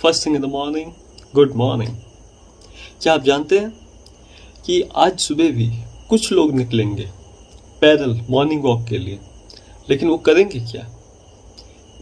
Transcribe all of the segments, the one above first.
First thing in the morning, good morning. क्या आप जानते हैं कि आज सुबह भी कुछ लोग निकलेंगे पैदल मॉर्निंग वॉक के लिए, लेकिन वो करेंगे क्या?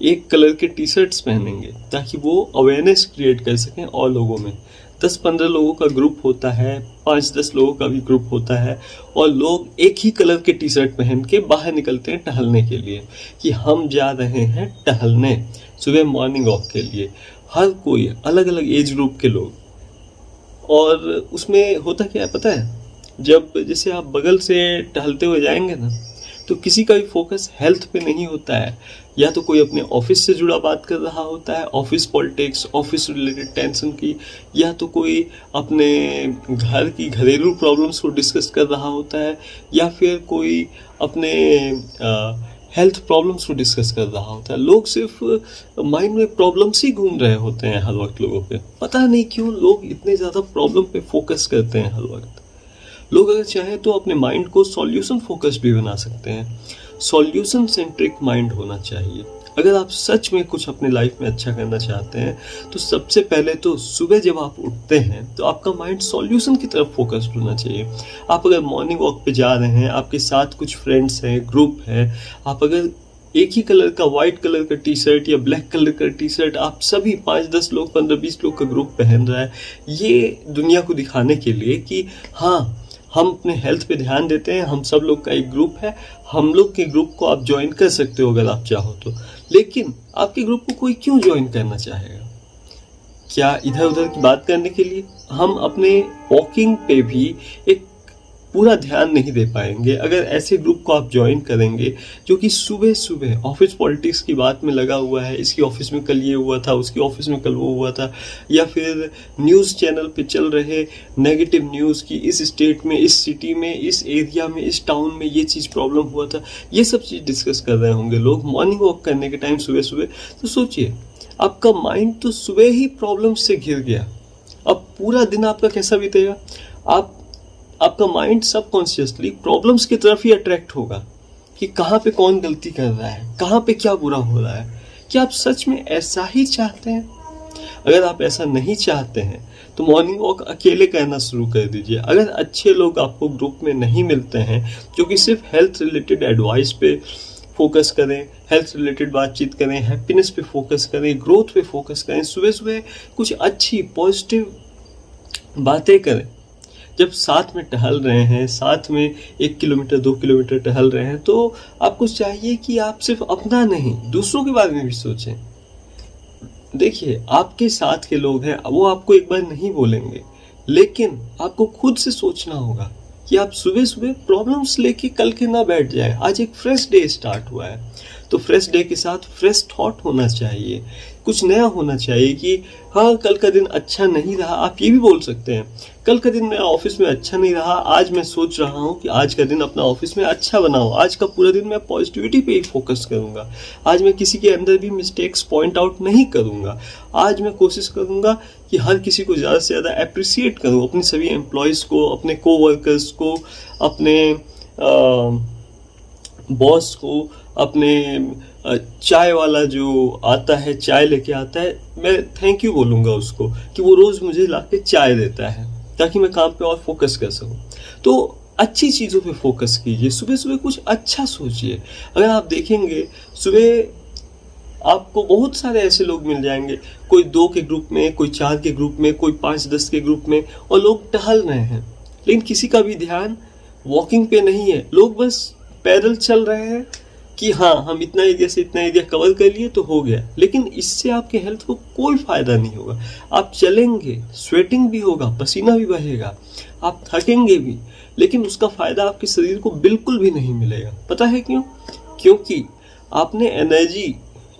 एक कलर के टी शर्ट्स पहनेंगे ताकि वो अवेयरनेस क्रिएट कर सकें और लोगों में। 10-15 लोगों का ग्रुप होता है, 5-10 लोगों का भी ग्रुप होता है, और लोग एक ही कलर के टी शर्ट पहन के बाहर निकलते हैं टहलने के लिए कि हम जा रहे हैं टहलने सुबह मॉर्निंग वॉक के लिए। हर कोई अलग अलग एज ग्रुप के लोग। और उसमें होता क्या है पता है? जब जैसे आप बगल से टहलते हुए जाएंगे ना, तो किसी का भी फोकस हेल्थ पे नहीं होता है। या तो कोई अपने ऑफिस से जुड़ा बात कर रहा होता है, office politics, office related tension की, या तो कोई अपने घर की घरेलू प्रॉब्लम्स को डिस्कस कर रहा होता है, या फिर कोई अपने हेल्थ प्रॉब्लम्स को डिस्कस कर रहा होता है। लोग सिर्फ माइंड में प्रॉब्लम्स ही घूम रहे होते हैं हर वक्त लोगों पे। पता नहीं क्यों लोग इतने ज़्यादा प्रॉब्लम पे फोकस करते हैं हर वक्त। लोग अगर चाहें तो अपने माइंड को सॉल्यूशन फोकस भी बना सकते हैं। सॉल्यूशन सेंट्रिक माइंड होना चाहिए। अगर आप सच में कुछ अपने लाइफ में अच्छा करना चाहते हैं तो सबसे पहले तो सुबह जब आप उठते हैं तो आपका माइंड सॉल्यूशन की तरफ फोकस्ड होना चाहिए। आप अगर मॉर्निंग वॉक पे जा रहे हैं, आपके साथ कुछ फ्रेंड्स हैं, ग्रुप है, आप अगर एक ही कलर का वाइट कलर का टी शर्ट या ब्लैक कलर का टी शर्ट आप सभी 5-10 लोग, 15-20 लोग का ग्रुप पहन रहा है, ये दुनिया को दिखाने के लिए कि हाँ, हम अपने हेल्थ पे ध्यान देते हैं, हम सब लोग का एक ग्रुप है, हम लोग के ग्रुप को आप ज्वाइन कर सकते हो अगर आप चाहो तो। लेकिन आपके ग्रुप को कोई क्यों ज्वाइन करना चाहेगा? क्या इधर उधर की बात करने के लिए? हम अपने वॉकिंग पे भी एक पूरा ध्यान नहीं दे पाएंगे अगर ऐसे ग्रुप को आप ज्वाइन करेंगे जो कि सुबह सुबह ऑफिस पॉलिटिक्स की बात में लगा हुआ है। इसकी ऑफिस में कल ये हुआ था, उसकी ऑफिस में कल वो हुआ था, या फिर न्यूज़ चैनल पे चल रहे नेगेटिव न्यूज़ की इस स्टेट में, इस सिटी में, इस एरिया में, इस टाउन में ये चीज़ प्रॉब्लम हुआ था, ये सब चीज़ डिस्कस कर रहे होंगे लोग मॉर्निंग वॉक करने के टाइम सुबह सुबह। तो सोचिए, आपका माइंड तो सुबह ही प्रॉब्लम से घिर गया, अब पूरा दिन आपका कैसा बीतेगा? आपका माइंड सबकॉन्शियसली प्रॉब्लम्स की तरफ ही अट्रैक्ट होगा कि कहाँ पे कौन गलती कर रहा है, कहाँ पे क्या बुरा हो रहा है। क्या आप सच में ऐसा ही चाहते हैं? अगर आप ऐसा नहीं चाहते हैं तो मॉर्निंग वॉक अकेले करना शुरू कर दीजिए। अगर अच्छे लोग आपको ग्रुप में नहीं मिलते हैं जो कि सिर्फ हेल्थ रिलेटेड एडवाइस पे फोकस करें, हेल्थ रिलेटेड बातचीत करें, हैप्पीनेस पे फोकस करें, ग्रोथ पे फोकस करें, सुबह सुबह कुछ अच्छी पॉजिटिव बातें करें। जब साथ में टहल रहे हैं, साथ में 1 किलोमीटर 2 किलोमीटर टहल रहे हैं, तो आपको चाहिए कि आप सिर्फ अपना नहीं दूसरों के बारे में भी सोचें। देखिए, आपके साथ के लोग हैं, वो आपको एक बार नहीं बोलेंगे, लेकिन आपको खुद से सोचना होगा कि आप सुबह सुबह प्रॉब्लम्स लेके कल के ना बैठ जाए। आज एक फ्रेश डे स्टार्ट हुआ है, तो फ्रेश डे के साथ फ्रेश थॉट होना चाहिए, कुछ नया होना चाहिए कि हाँ, कल का दिन अच्छा नहीं रहा। आप ये भी बोल सकते हैं, कल का दिन मेरा ऑफिस में अच्छा नहीं रहा, आज मैं सोच रहा हूँ कि आज का दिन अपना ऑफिस में अच्छा बनाऊँ। आज का पूरा दिन मैं पॉजिटिविटी पे ही फोकस करूँगा। आज मैं किसी के अंदर भी मिस्टेक्स पॉइंट आउट नहीं करूँगा। आज मैं कोशिश करूँगा कि हर किसी को ज़्यादा से ज़्यादा अप्रिसिएट करूँ, अपने सभी एम्प्लॉयज़ को, अपने कोवर्कर्स को, अपने बॉस को, अपने चाय वाला जो आता है, चाय लेके आता है, मैं थैंक यू बोलूँगा उसको कि वो रोज़ मुझे ला के चाय देता है ताकि मैं काम पे और फोकस कर सकूँ। तो अच्छी चीज़ों पे फोकस कीजिए, सुबह सुबह कुछ अच्छा सोचिए। अगर आप देखेंगे सुबह आपको बहुत सारे ऐसे लोग मिल जाएंगे, कोई 2 के ग्रुप में, कोई 4 के ग्रुप में, कोई 5-10 के ग्रुप में, और लोग टहल रहे हैं, लेकिन किसी का भी ध्यान वॉकिंग पे नहीं है। लोग बस पैदल चल रहे हैं कि हाँ, हम इतना एरिया से इतना एरिया कवर कर लिए तो हो गया, लेकिन इससे आपके हेल्थ को कोई फायदा नहीं होगा। आप चलेंगे, स्वेटिंग भी होगा, पसीना भी बहेगा, आप थकेंगे भी, लेकिन उसका फायदा आपके शरीर को बिल्कुल भी नहीं मिलेगा। पता है क्यों? क्योंकि आपने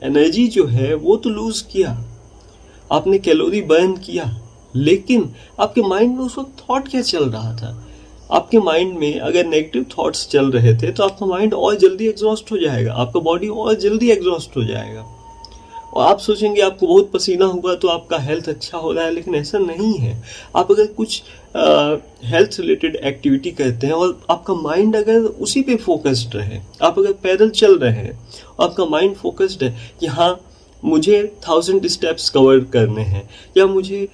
एनर्जी जो है वो तो लूज किया, आपने कैलोरी बर्न किया, लेकिन आपके माइंड में उस वक्त थॉट क्या चल रहा था? आपके माइंड में अगर नेगेटिव थॉट्स चल रहे थे तो आपका माइंड और जल्दी एग्जॉस्ट हो जाएगा, आपका बॉडी और जल्दी एग्जॉस्ट हो जाएगा, और आप सोचेंगे आपको बहुत पसीना होगा तो आपका हेल्थ अच्छा हो रहा है, लेकिन ऐसा नहीं है। आप अगर कुछ हेल्थ रिलेटेड एक्टिविटी करते हैं और आपका माइंड अगर उसी पे फोकस्ड रहे, आप अगर पैदल चल रहे हैं, आपका माइंड फोकस्ड है कि हाँ, मुझे 1000 स्टेप्स कवर करने हैं या मुझे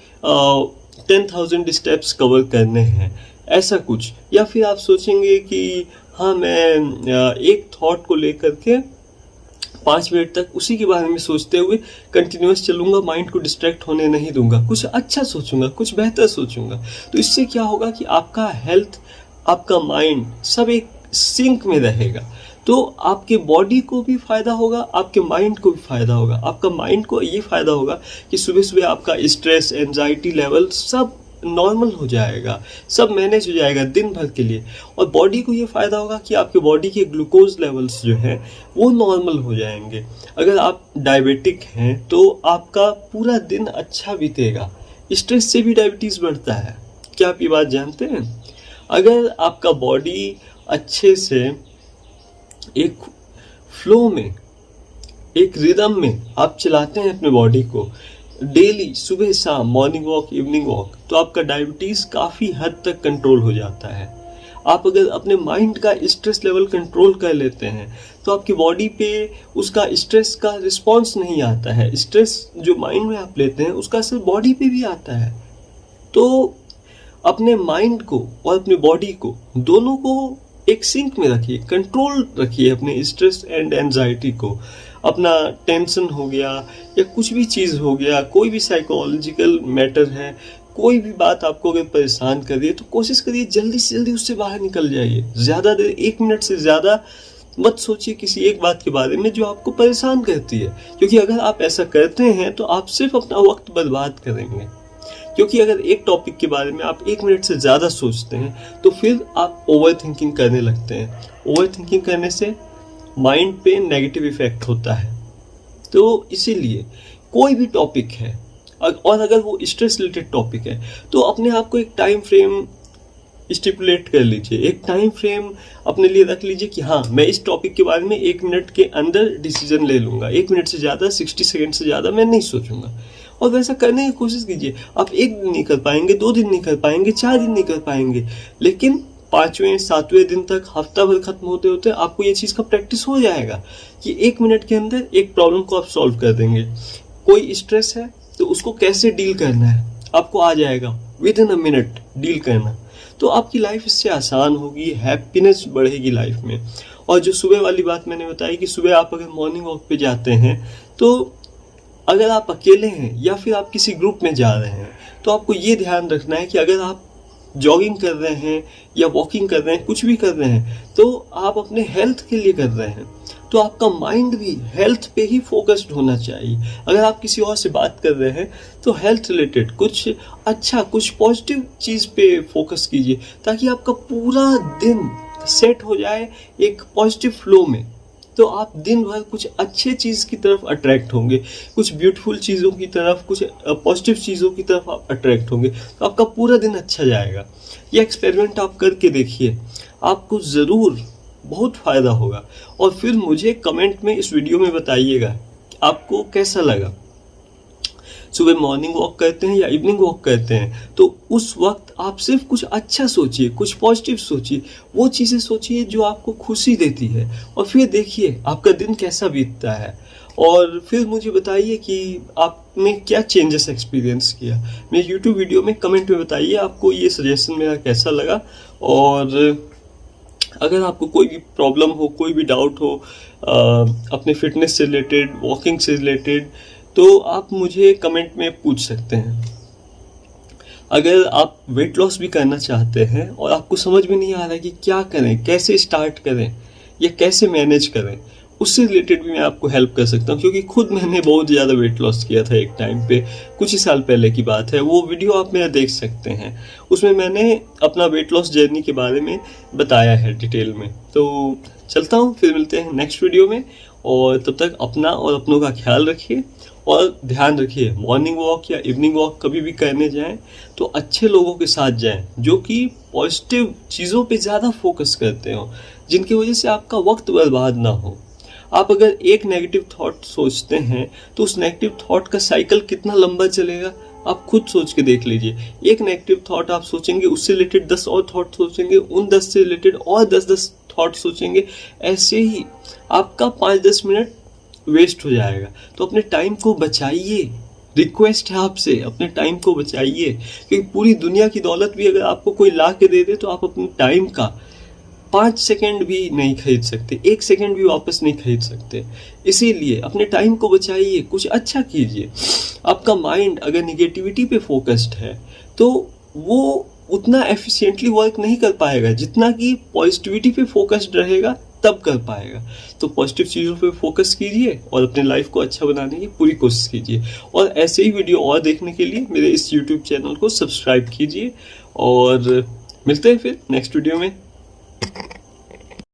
10,000 स्टेप्स कवर करने हैं, ऐसा कुछ। या फिर आप सोचेंगे कि हाँ, मैं एक थॉट को लेकर के 5 मिनट तक उसी के बारे में सोचते हुए कंटिन्यूस चलूंगा, माइंड को डिस्ट्रैक्ट होने नहीं दूंगा, कुछ अच्छा सोचूंगा, कुछ बेहतर सोचूंगा। तो इससे क्या होगा कि आपका हेल्थ, आपका माइंड सब एक सिंक में रहेगा। तो आपके बॉडी को भी फायदा होगा, आपके माइंड को भी फायदा होगा। आपका माइंड को ये फायदा होगा कि सुबह सुबह आपका स्ट्रेस, एंजाइटी लेवल सब नॉर्मल हो जाएगा, सब मैनेज हो जाएगा दिन भर के लिए। और बॉडी को ये फायदा होगा कि आपके बॉडी के ग्लूकोज लेवल्स जो हैं वो नॉर्मल हो जाएंगे। अगर आप डायबिटिक हैं तो आपका पूरा दिन अच्छा बीतेगा। स्ट्रेस से भी डायबिटीज बढ़ता है, क्या आप ये बात जानते हैं? अगर आपका बॉडी अच्छे से एक फ्लो में, एक रिदम में आप चलाते हैं अपने बॉडी को डेली, सुबह शाम, मॉर्निंग वॉक, इवनिंग वॉक, तो आपका डायबिटीज़ काफ़ी हद तक कंट्रोल हो जाता है। आप अगर अपने माइंड का स्ट्रेस लेवल कंट्रोल कर लेते हैं तो आपकी बॉडी पे उसका स्ट्रेस का रिस्पॉन्स नहीं आता है। स्ट्रेस जो माइंड में आप लेते हैं उसका असर बॉडी पे भी आता है। तो अपने माइंड को और अपने बॉडी को, दोनों को एक सिंक में रखिए, कंट्रोल रखिए अपने स्ट्रेस एंड एंजाइटी को। अपना टेंशन हो गया या कुछ भी चीज़ हो गया, कोई भी साइकोलॉजिकल मैटर है, कोई भी बात आपको अगर परेशान कर रही है तो कोशिश करिए जल्दी से जल्दी उससे बाहर निकल जाइए। ज़्यादा देर, 1 मिनट से ज़्यादा मत सोचिए किसी एक बात के बारे में जो आपको परेशान करती है, क्योंकि अगर आप ऐसा करते हैं तो आप सिर्फ अपना वक्त बर्बाद करेंगे। क्योंकि अगर एक टॉपिक के बारे में आप 1 मिनट से ज़्यादा सोचते हैं तो फिर आप ओवर थिंकिंग करने लगते हैं। ओवर थिंकिंग करने से माइंड पे नेगेटिव इफेक्ट होता है। तो इसीलिए कोई भी टॉपिक है और अगर वो स्ट्रेस रिलेटेड टॉपिक है तो अपने आप को एक टाइम फ्रेम स्टिपुलेट कर लीजिए, एक टाइम फ्रेम अपने लिए रख लीजिए कि हाँ, मैं इस टॉपिक के बारे में 1 मिनट के अंदर डिसीजन ले लूँगा। 1 मिनट से ज़्यादा, 60 सेकेंड से ज़्यादा मैं नहीं सोचूंगा। और वैसा करने की कोशिश कीजिए। आप 1 दिन नहीं कर पाएंगे, 2 दिन नहीं कर पाएंगे, 4 दिन नहीं कर पाएंगे, लेकिन 5वें 7वें दिन तक, हफ्ता भर खत्म होते होते आपको ये चीज़ का प्रैक्टिस हो जाएगा कि 1 मिनट के अंदर एक प्रॉब्लम को आप सॉल्व कर देंगे। कोई स्ट्रेस है तो उसको कैसे डील करना है आपको आ जाएगा, with in a minute deal करना। तो आपकी लाइफ इससे आसान होगी, हैप्पीनेस बढ़ेगी लाइफ में। और जो सुबह वाली बात मैंने बताई कि सुबह आप अगर मॉर्निंग वॉक पे जाते हैं तो अगर आप अकेले हैं या फिर आप किसी ग्रुप में जा रहे हैं तो आपको ये ध्यान रखना है कि अगर आप जॉगिंग कर रहे हैं या वॉकिंग कर रहे हैं, कुछ भी कर रहे हैं, तो आप अपने हेल्थ के लिए कर रहे हैं, तो आपका माइंड भी हेल्थ पे ही फोकस्ड होना चाहिए। अगर आप किसी और से बात कर रहे हैं तो हेल्थ रिलेटेड कुछ अच्छा, कुछ पॉजिटिव चीज़ पे फोकस कीजिए ताकि आपका पूरा दिन सेट हो जाए एक पॉजिटिव फ्लो में। तो आप दिन भर कुछ अच्छे चीज़ की तरफ अट्रैक्ट होंगे, कुछ ब्यूटीफुल चीज़ों की तरफ, कुछ पॉजिटिव चीज़ों की तरफ आप अट्रैक्ट होंगे, तो आपका पूरा दिन अच्छा जाएगा। ये एक्सपेरिमेंट आप करके देखिए, आपको ज़रूर बहुत फ़ायदा होगा। और फिर मुझे कमेंट में इस वीडियो में बताइएगा आपको कैसा लगा। सुबह मॉर्निंग वॉक करते हैं या इवनिंग वॉक करते हैं तो उस वक्त आप सिर्फ कुछ अच्छा सोचिए, कुछ पॉजिटिव सोचिए, वो चीज़ें सोचिए जो आपको खुशी देती है, और फिर देखिए आपका दिन कैसा बीतता है। और फिर मुझे बताइए कि आपने क्या चेंजेस एक्सपीरियंस किया। मेरे यूट्यूब वीडियो में कमेंट में बताइए आपको ये सजेशन मेरा कैसा लगा। और अगर आपको कोई भी प्रॉब्लम हो, कोई भी डाउट हो अपने फिटनेस से रिलेटेड, वॉकिंग से रिलेटेड, तो आप मुझे कमेंट में पूछ सकते हैं। अगर आप वेट लॉस भी करना चाहते हैं और आपको समझ में नहीं आ रहा है कि क्या करें, कैसे स्टार्ट करें या कैसे मैनेज करें, उससे रिलेटेड भी मैं आपको हेल्प कर सकता हूँ, क्योंकि खुद मैंने बहुत ज़्यादा वेट लॉस किया था एक टाइम पे, कुछ ही साल पहले की बात है। वो वीडियो आप मेरा देख सकते हैं, उसमें मैंने अपना वेट लॉस जर्नी के बारे में बताया है डिटेल में। तो चलता हूँ, फिर मिलते हैं नेक्स्ट वीडियो में, और तब तक अपना और अपनों का ख्याल रखिए। और ध्यान रखिए, मॉर्निंग वॉक या इवनिंग वॉक कभी भी करने जाएं तो अच्छे लोगों के साथ जाएं जो कि पॉजिटिव चीज़ों पे ज़्यादा फोकस करते हो, जिनकी वजह से आपका वक्त बर्बाद ना हो। आप अगर एक नेगेटिव थॉट सोचते हैं तो उस नेगेटिव थॉट का साइकिल कितना लंबा चलेगा आप खुद सोच के देख लीजिए। एक नेगेटिव थॉट आप सोचेंगे, उससे रिलेटेड 10 और थॉट सोचेंगे, उन 10 से रिलेटेड और 10 थॉट सोचेंगे। ऐसे ही आपका 5-10 मिनट वेस्ट हो जाएगा। तो अपने टाइम को बचाइए, रिक्वेस्ट है आपसे, अपने टाइम को बचाइए, क्योंकि पूरी दुनिया की दौलत भी अगर आपको कोई ला के दे दे तो आप अपने टाइम का 5 सेकेंड भी नहीं खरीद सकते, 1 सेकेंड भी वापस नहीं खरीद सकते। इसीलिए अपने टाइम को बचाइए, कुछ अच्छा कीजिए। आपका माइंड अगर निगेटिविटी पे फोकस्ड है तो वो उतना एफिशिएंटली वर्क नहीं कर पाएगा जितना कि पॉजिटिविटी पे फोकस्ड रहेगा तब कर पाएगा। तो पॉजिटिव चीज़ों पे फोकस कीजिए और अपने लाइफ को अच्छा बनाने की पूरी कोशिश कीजिए। और ऐसे ही वीडियो और देखने के लिए मेरे इस यूट्यूब चैनल को सब्सक्राइब कीजिए और मिलते हैं फिर नेक्स्ट वीडियो में।